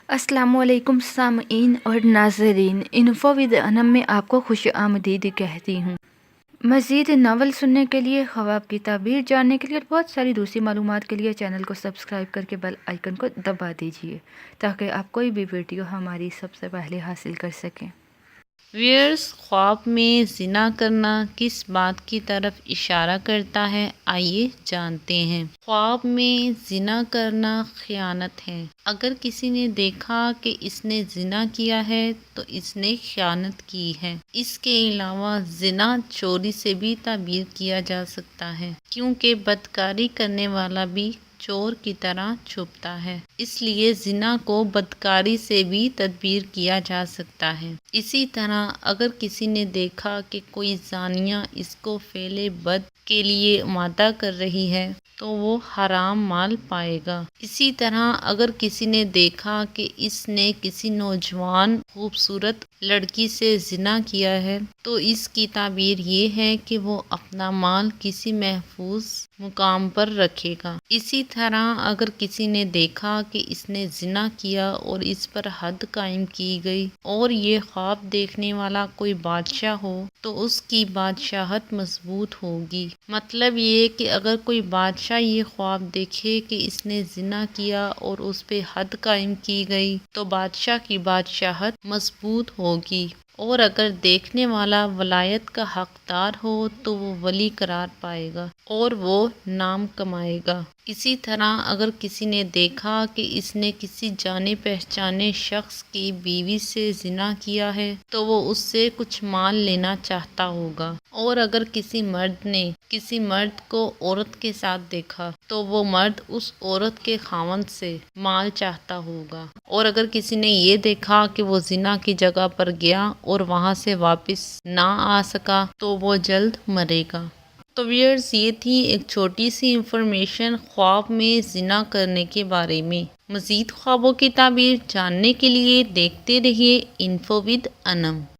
السلام علیکم سامعین اور ناظرین، انفو ود انم میں آپ کو خوش آمدید کہتی ہوں۔ مزید ناول سننے کے لیے، خواب کی تعبیر جاننے کے لیے اور بہت ساری دوسری معلومات کے لیے چینل کو سبسکرائب کر کے بیل آئیکن کو دبا دیجیے تاکہ آپ کوئی بھی ویڈیو ہماری سب سے پہلے حاصل کر سکیں۔ ویئرس، خواب میں زنا کرنا کس بات کی طرف اشارہ کرتا ہے؟ آئیے جانتے ہیں۔ خواب میں زنا کرنا خیانت ہے۔ اگر کسی نے دیکھا کہ اس نے زنا کیا ہے تو اس نے خیانت کی ہے۔ اس کے علاوہ زنا چوری سے بھی تعبیر کیا جا سکتا ہے، کیونکہ بدکاری کرنے والا بھی چور کی طرح چھپتا ہے، اس لیے زنا کو بدکاری سے بھی تعبیر کیا جا سکتا ہے۔ اسی طرح اگر کسی نے دیکھا کہ کوئی زانیہ اس کو فعل بد کے لیے آمادہ کر رہی ہے تو وہ حرام مال پائے گا۔ اسی طرح اگر کسی نے دیکھا کہ اس نے کسی نوجوان خوبصورت لڑکی سے زنا کیا ہے تو اس کی تعبیر یہ ہے کہ وہ اپنا مال کسی محفوظ مقام پر رکھے گا۔ اسی طرح اگر کسی نے دیکھا کہ اس نے زنا کیا اور اس پر حد قائم کی گئی اور یہ خواب دیکھنے والا کوئی بادشاہ ہو تو اس کی بادشاہت مضبوط ہوگی۔ مطلب یہ کہ اگر کوئی بادشاہ یہ خواب دیکھے کہ اس نے زنا کیا اور اس پہ حد قائم کی گئی تو بادشاہ کی بادشاہت مضبوط ہوگی، اور اگر دیکھنے والا ولایت کا حقدار ہو تو وہ ولی قرار پائے گا اور وہ نام کمائے گا۔ اسی طرح اگر کسی نے دیکھا کہ اس نے کسی جانے پہچانے شخص کی بیوی سے زنا کیا ہے تو وہ اس سے کچھ مال لینا چاہتا ہوگا، اور اگر کسی مرد نے کسی مرد کو عورت کے ساتھ دیکھا تو وہ مرد اس عورت کے خاوند سے مال چاہتا ہوگا، اور اگر کسی نے یہ دیکھا کہ وہ زنا کی جگہ پر گیا اور وہاں سے واپس نہ آ سکا تو وہ جلد مرے گا۔ تو ویئرز، یہ تھی ایک چھوٹی سی انفارمیشن خواب میں زنا کرنے کے بارے میں۔ مزید خوابوں کی تعبیر جاننے کے لیے دیکھتے رہیے انفو ود انم۔